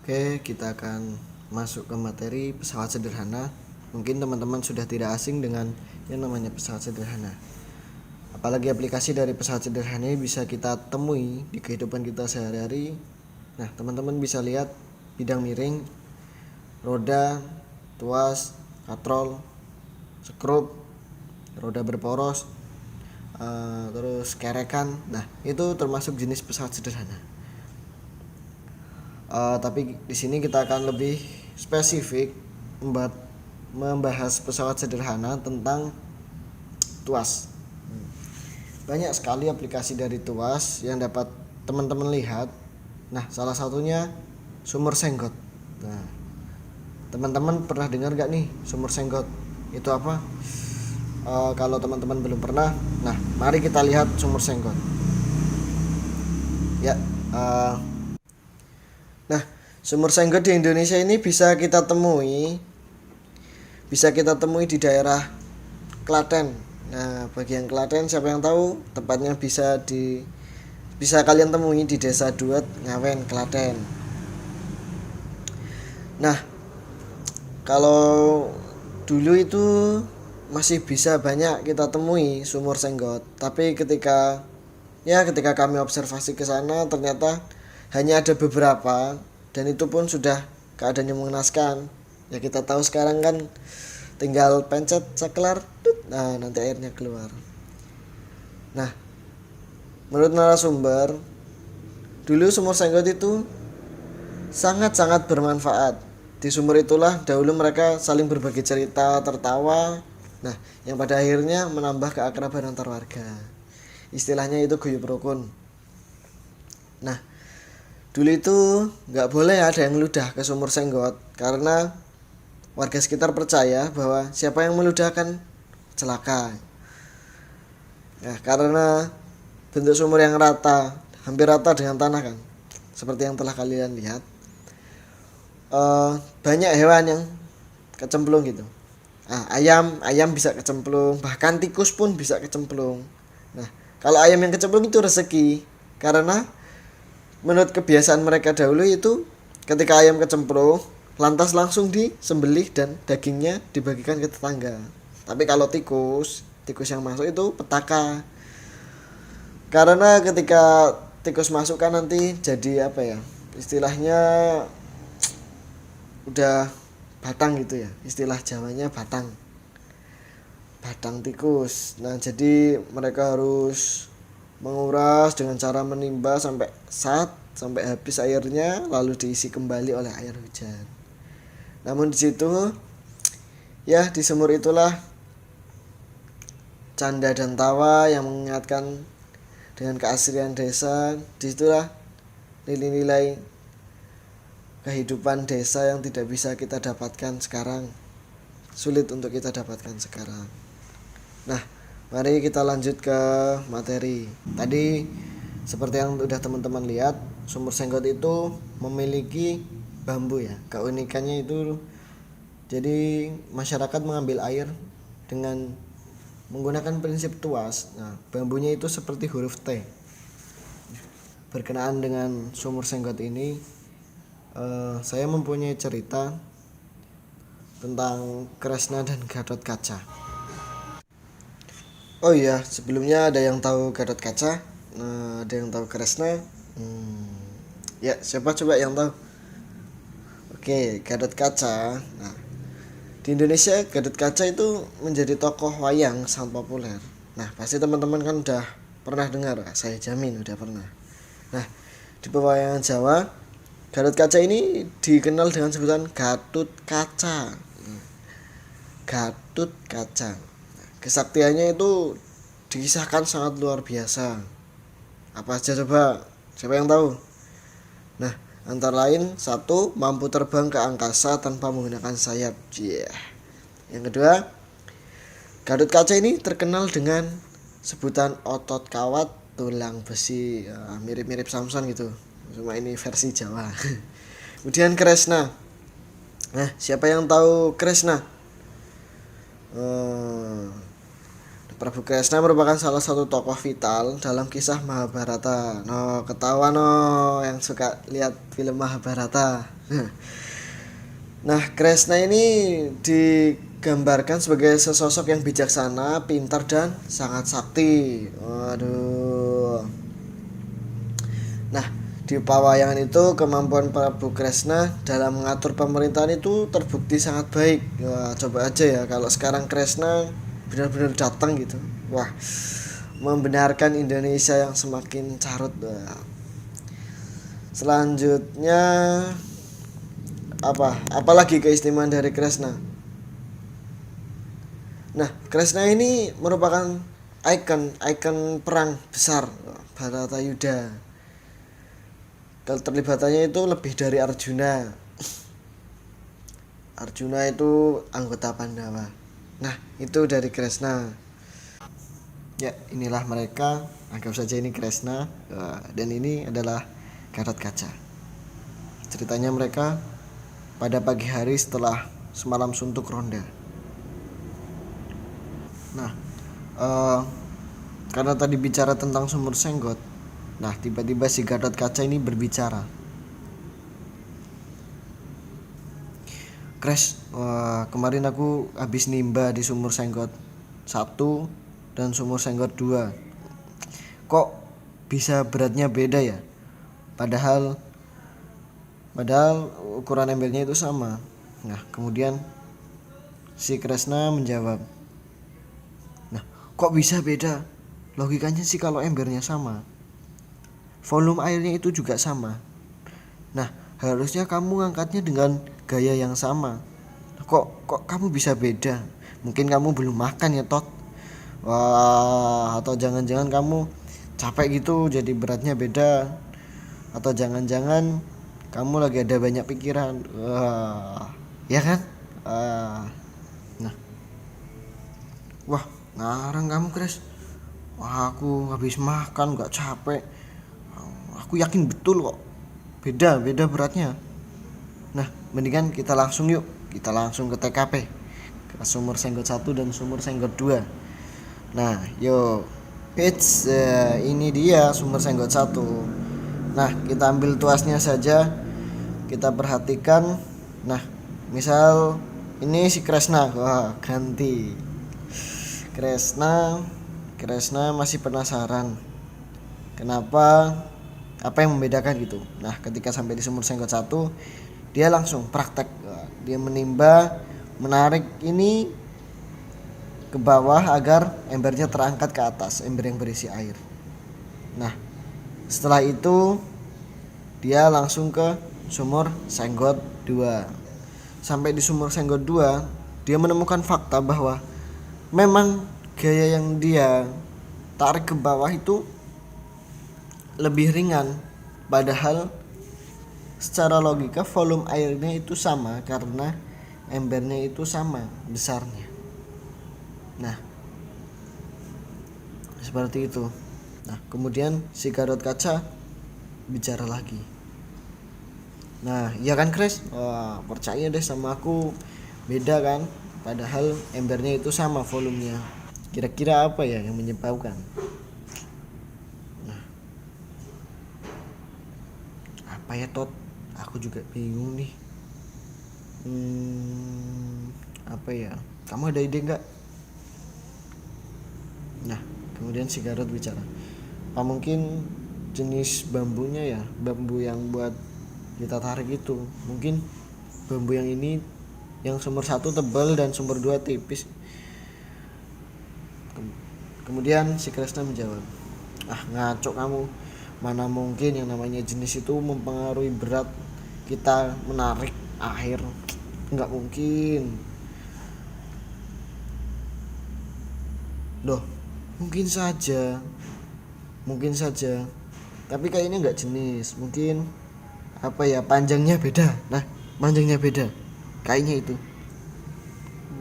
Oke, kita akan masuk ke materi pesawat sederhana. Mungkin teman-teman sudah tidak asing dengan yang namanya pesawat sederhana. Apalagi aplikasi dari pesawat sederhana ini bisa kita temui di kehidupan kita sehari-hari. Nah, teman-teman bisa lihat bidang miring, roda, tuas, katrol, skrup, roda berporos, terus kerekan. Nah, itu termasuk jenis pesawat sederhana. Tapi di sini kita akan lebih spesifik membahas pesawat sederhana tentang tuas. Banyak sekali aplikasi dari tuas yang dapat teman-teman lihat. Nah, salah satunya sumur senggot. Nah, teman-teman pernah dengar gak nih sumur senggot? Itu apa? Kalau teman-teman belum pernah, nah mari kita lihat sumur senggot. Ya, nah, sumur senggot di Indonesia ini bisa kita temui di daerah Klaten. Nah, bagian Klaten siapa yang tahu? Tepatnya bisa kalian temui di Desa Duet, Ngawen, Klaten. Nah, kalau dulu itu masih bisa banyak kita temui sumur senggot, tapi ketika kami observasi ke sana ternyata hanya ada beberapa, dan itu pun sudah keadaannya mengenaskan. Ya kita tahu sekarang kan tinggal pencet saklar, nah nanti airnya keluar. Nah, menurut narasumber, dulu sumur senggot itu sangat-sangat bermanfaat. Di sumur itulah dahulu mereka saling berbagi cerita, tertawa. Nah, yang pada akhirnya menambah keakraban antar warga. Istilahnya itu guyub rukun. Nah, dulu itu nggak boleh ada yang meludah ke sumur senggot karena warga sekitar percaya bahwa siapa yang meludahkan celaka. Nah, karena bentuk sumur yang rata, hampir rata dengan tanah kan, seperti yang telah kalian lihat. Banyak hewan yang kecemplung gitu. Ayam bisa kecemplung, bahkan tikus pun bisa kecemplung. Nah, kalau ayam yang kecemplung itu rezeki, karena menurut kebiasaan mereka dahulu itu ketika ayam kecemplung, lantas langsung disembelih dan dagingnya dibagikan ke tetangga. Tapi kalau tikus yang masuk itu petaka. Karena ketika tikus masuk kan nanti jadi apa ya? Istilahnya udah batang gitu ya, istilah Jawanya batang tikus. Nah, jadi mereka harus menguras dengan cara menimba sampai habis airnya, lalu diisi kembali oleh air hujan. Namun di situ ya, di sumur itulah canda dan tawa yang mengingatkan dengan keasrian desa. Disitulah nilai-nilai kehidupan desa yang tidak bisa kita dapatkan sekarang, sulit untuk kita dapatkan sekarang. Nah, mari kita lanjut ke materi. Tadi seperti yang udah teman-teman lihat, sumur senggot itu memiliki bambu ya. Keunikannya itu jadi masyarakat mengambil air dengan menggunakan prinsip tuas. Nah, bambunya itu seperti huruf T. Berkenaan dengan sumur senggot ini, saya mempunyai cerita tentang Kresna dan Gatot Kaca. Oh iya, sebelumnya ada yang tahu Gatot Kaca? Ada yang tahu Kresna? Ya, siapa coba yang tahu? Oke, Gatot Kaca. Nah, di Indonesia Gatot Kaca itu menjadi tokoh wayang sangat populer. Nah, pasti teman-teman kan udah pernah dengar, saya jamin udah pernah. Nah, di pewayangan Jawa, Gatot Kaca ini dikenal dengan sebutan Gatut Kaca. Gatut Kaca. Kesaktiannya itu dikisahkan sangat luar biasa. Apa aja coba? Siapa yang tahu? Nah, antara lain, 1, mampu terbang ke angkasa tanpa menggunakan sayap. Yang kedua, Gatot Kaca ini terkenal dengan sebutan otot kawat tulang besi, mirip-mirip Samson gitu. Cuma ini versi Jawa. Kemudian Kresna. Nah, siapa yang tahu Kresna? Prabu Kresna merupakan salah satu tokoh vital dalam kisah Mahabharata. No, ketawa no yang suka lihat film Mahabharata. Nah, Kresna ini digambarkan sebagai sesosok yang bijaksana, pintar dan sangat sakti. Waduh. Nah, di pawayangan itu kemampuan Prabu Kresna dalam mengatur pemerintahan itu terbukti sangat baik. Wah, coba aja ya kalau sekarang Kresna benar-benar datang gitu. Wah, membenarkan Indonesia yang semakin carut. Wah. Selanjutnya apalagi keistimewaan dari Kresna? Nah, Kresna ini merupakan ikon perang besar Bharatayuddha. Keterlibatannya itu lebih dari Arjuna. Arjuna itu anggota Pandawa. Nah, itu dari Kresna. Ya, inilah mereka. Anggap saja ini Kresna. Dan ini adalah Gatot-Kaca. Ceritanya mereka pada pagi hari setelah semalam suntuk ronda. Nah, karena tadi bicara tentang sumur Senggot, nah tiba-tiba si Gatot-Kaca ini berbicara. Kres, kemarin aku habis nimba di sumur Senggot 1 dan sumur Senggot 2. Kok bisa beratnya beda ya? Padahal ukuran embernya itu sama. Nah, kemudian si Kresna menjawab, nah, kok bisa beda? Logikanya sih kalau embernya sama, volume airnya itu juga sama. Nah, harusnya kamu ngangkatnya dengan gaya yang sama. Kok kamu bisa beda? Mungkin kamu belum makan ya, Tot. Wah, atau jangan-jangan kamu capek gitu jadi beratnya beda. Atau jangan-jangan kamu lagi ada banyak pikiran. Wah, ya kan? Nah. Wah, ngarang kamu, Kres. Wah, aku habis makan gak capek. Aku yakin betul kok. Beda beratnya. Nah, mendingan kita langsung ke TKP, ke sumur Senggot 1 dan sumur Senggot 2. Nah, yuk. Ini dia sumur Senggot 1. Nah, kita ambil tuasnya saja. Kita perhatikan. Nah, misal ini si Kresna. Wah, ganti. Kresna masih penasaran. Kenapa? Apa yang membedakan gitu. Nah, ketika sampai di sumur Senggot 1, dia langsung praktek. Dia menimba, menarik ini ke bawah agar embernya terangkat ke atas, ember yang berisi air. Nah, setelah itu dia langsung ke sumur Senggot 2. Sampai di sumur Senggot 2, dia menemukan fakta bahwa memang gaya yang dia tarik ke bawah itu lebih ringan, padahal secara logika volume airnya itu sama karena embernya itu sama besarnya. Nah, seperti itu. Nah, kemudian si Gatot-Kaca bicara lagi. Nah, iya kan, Kres? Wah, percaya deh sama aku, beda kan? Padahal embernya itu sama volumenya. Kira-kira apa ya yang menyebabkan? Nah, apa ya, Tot? Aku juga bingung nih. Apa ya? Kamu ada ide nggak? Nah, kemudian si Garot bicara, apa mungkin jenis bambunya ya, bambu yang buat kita tarik itu. Mungkin bambu yang ini, yang sumur 1 tebal dan sumur 2 tipis. Kemudian si Kresna menjawab, ngaco kamu. Mana mungkin yang namanya jenis itu mempengaruhi berat kita menarik air. Nggak mungkin. Loh, mungkin saja, tapi kayaknya nggak jenis. Mungkin apa ya, panjangnya beda. Nah, panjangnya beda kayaknya itu.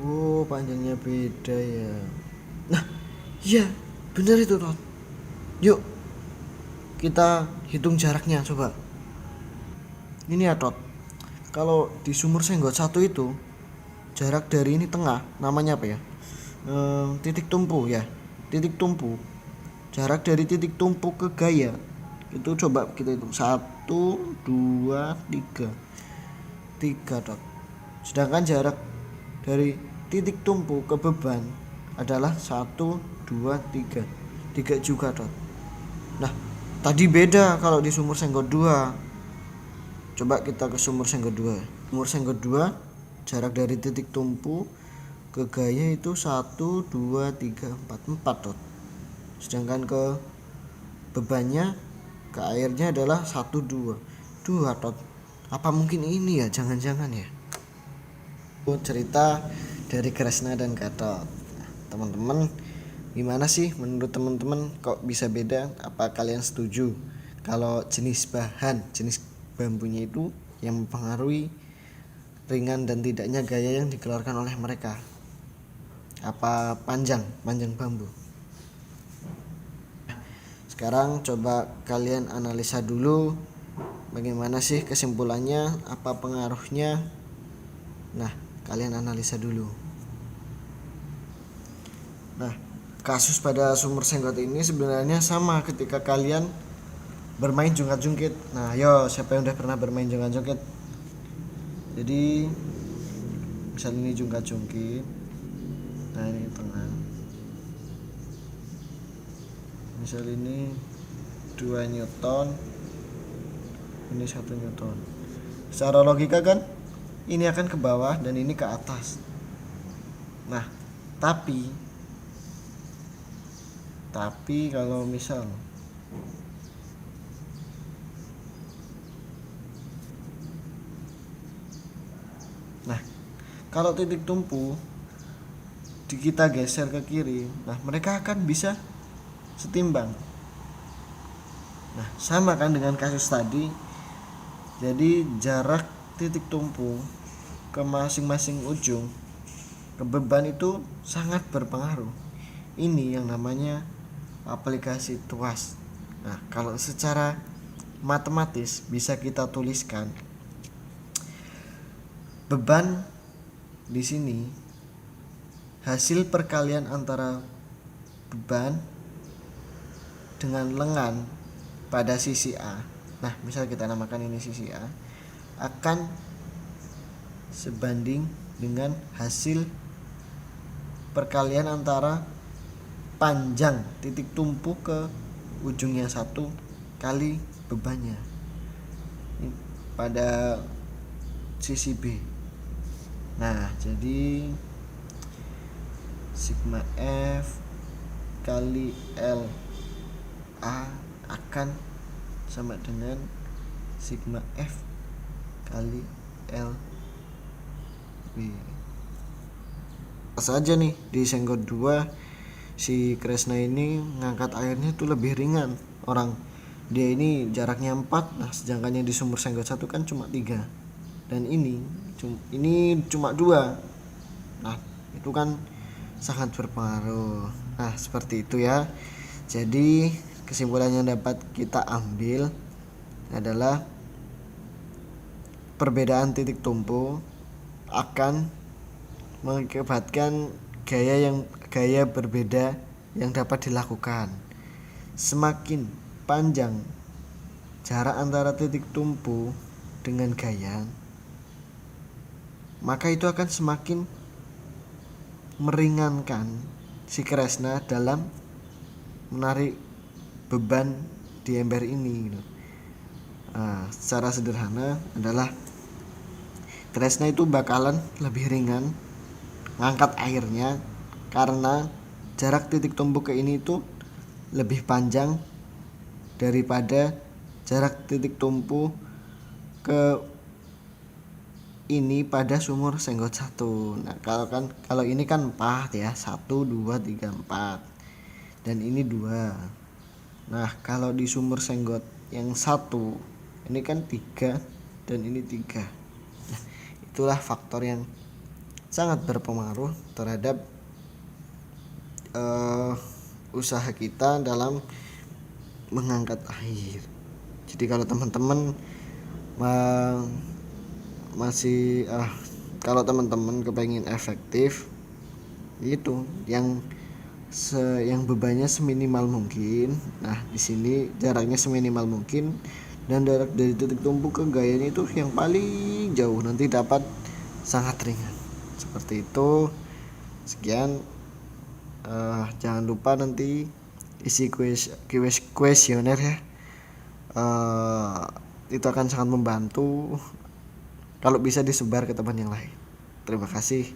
Oh, panjangnya beda ya. Nah, iya bener itu, Tot. Yuk kita hitung jaraknya coba. Ini ya, Tot, kalau di sumur Senggot 1 itu jarak dari ini tengah, namanya apa ya, titik tumpu ya, titik tumpu, jarak dari titik tumpu ke gaya itu coba kita hitung 1, 2, 3 dot. Sedangkan jarak dari titik tumpu ke beban adalah 1, 2, 3 3 juga dot. Nah tadi beda kalau di sumur Senggot 2. Coba kita ke sumur Senggot 2. Sumur Senggot 2 jarak dari titik tumpu ke gaya itu 1, 2, 3, 4 dot. Sedangkan ke bebannya ke airnya adalah 1, 2 dot. Apa mungkin ini ya, jangan-jangan ya cerita dari Kresna dan Gatot. Nah, teman-teman gimana sih menurut teman-teman, kok bisa beda? Apa kalian setuju kalau jenis bambunya itu yang mempengaruhi ringan dan tidaknya gaya yang dikeluarkan oleh mereka? Apa panjang bambu? Sekarang coba kalian analisa dulu bagaimana sih kesimpulannya, apa pengaruhnya. Nah, kalian analisa dulu. Nah, kasus pada sumur Senggot ini sebenarnya sama ketika kalian bermain jungkat-jungkit. Nah, yo siapa yang udah pernah bermain jungkat-jungkit? Jadi misal ini jungkat-jungkit. Nah, ini tengah. Misal ini 2 Newton, ini 1 Newton. Secara logika kan ini akan ke bawah dan ini ke atas. Nah, tapi kalau misal kalau titik tumpu kita geser ke kiri, nah mereka akan bisa setimbang. Nah, sama kan dengan kasus tadi. Jadi jarak titik tumpu ke masing-masing ujung ke beban itu sangat berpengaruh. Ini yang namanya aplikasi tuas. Nah, kalau secara matematis bisa kita tuliskan beban di sini hasil perkalian antara beban dengan lengan pada sisi A. Nah, misal kita namakan ini sisi A, akan sebanding dengan hasil perkalian antara panjang titik tumpu ke ujungnya 1 kali bebannya pada sisi B. Nah, jadi sigma F kali L A akan sama dengan sigma F kali L B. Saja nih di Senggot 2 si Kresna ini ngangkat airnya itu lebih ringan. Orang dia ini jaraknya 4, nah sedangkan yang di sumur Senggot 1 kan cuma 3. Dan ini cuma 2. Nah, itu kan sangat berpengaruh. Nah, seperti itu ya. Jadi kesimpulan yang dapat kita ambil adalah perbedaan titik tumpu akan mengakibatkan gaya berbeda yang dapat dilakukan. Semakin panjang jarak antara titik tumpu dengan gaya, maka itu akan semakin meringankan si Kresna dalam menarik beban di ember ini gitu. Nah, secara sederhana adalah Kresna itu bakalan lebih ringan ngangkat airnya karena jarak titik tumpu ke ini itu lebih panjang daripada jarak titik tumpu ke ini pada sumur Senggot 1. Nah, kalau ini kan 4 ya, 1 2 3 4. Dan ini 2. Nah, kalau di sumur Senggot yang 1 ini kan 3 dan ini 3. Nah, itulah faktor yang sangat berpengaruh terhadap usaha kita dalam mengangkat air. Jadi kalau teman-teman kalau teman-teman kepengen efektif, itu yang yang bebannya seminimal mungkin. Nah, di sini jaraknya seminimal mungkin dan jarak dari titik tumpu ke gayanya itu yang paling jauh, nanti dapat sangat ringan. Seperti itu. Sekian. Jangan lupa nanti isi kuesioner ya. Itu akan sangat membantu. Kalau bisa disebar ke teman yang lain. Terima kasih.